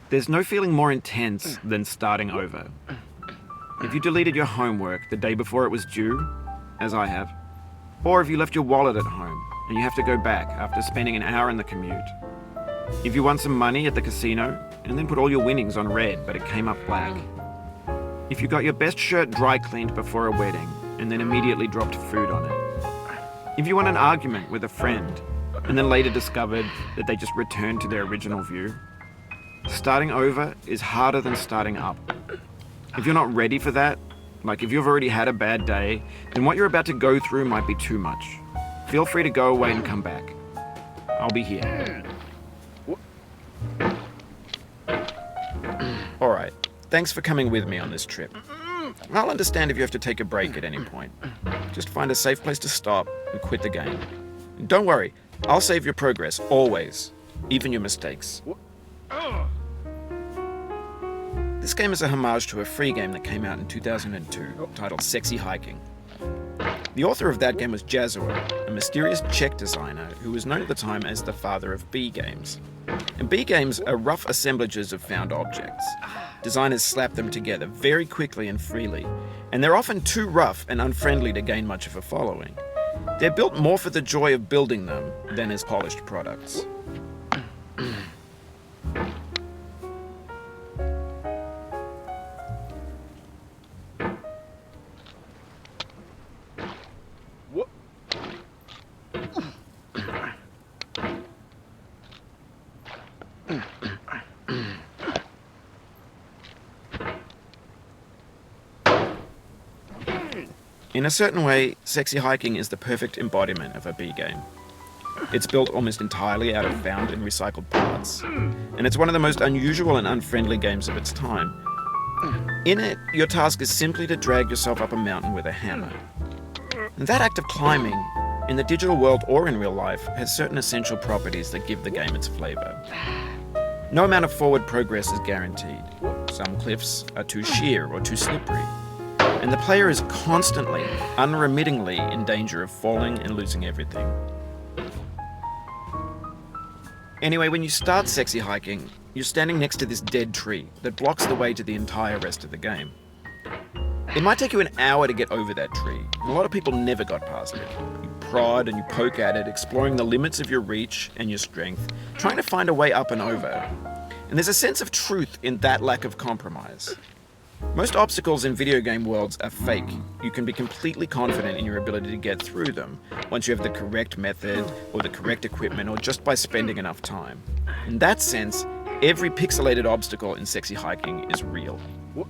There's no feeling more intense than starting over. If you deleted your homework the day before it was due, as I have, or if you left your wallet at home and you have to go back after spending an hour in the commute. If you won some money at the casino and then put all your winnings on red but it came up black. If you got your best shirt dry cleaned before a wedding and then immediately dropped food on it. If you won an argument with a friend and then later discovered that they just returned to their original view. Starting over is harder than starting up. If you're not ready for that, like if you've already had a bad day, then what you're about to go through might be too much. Feel free to go away and come back. I'll be here. Alright, thanks for coming with me on this trip. I'll understand if you have to take a break at any point. Just find a safe place to stop and quit the game. And don't worry, I'll save your progress, always. Even your mistakes. This game is a homage to a free game that came out in 2002, titled Sexy Hiking. The author of that game was Jazzuo, a mysterious Czech designer who was known at the time as the father of B games. And B games are rough assemblages of found objects. Designers slap them together very quickly and freely, and they're often too rough and unfriendly to gain much of a following. They're built more for the joy of building them than as polished products. In a certain way, Sexy Hiking is the perfect embodiment of a B game. It's built almost entirely out of found and recycled parts, and it's one of the most unusual and unfriendly games of its time. In it, your task is simply to drag yourself up a mountain with a hammer. And that act of climbing, in the digital world or in real life, has certain essential properties that give the game its flavor. No amount of forward progress is guaranteed. Some cliffs are too sheer or too slippery. And the player is constantly, unremittingly in danger of falling and losing everything. Anyway, when you start Sexy Hiking, you're standing next to this dead tree that blocks the way to the entire rest of the game. It might take you an hour to get over that tree, and a lot of people never got past it. You prod and you poke at it, exploring the limits of your reach and your strength, trying to find a way up and over. And there's a sense of truth in that lack of compromise. Most obstacles in video game worlds are fake. You can be completely confident in your ability to get through them once you have the correct method or the correct equipment or just by spending enough time. In that sense, every pixelated obstacle in Sexy Hiking is real. What?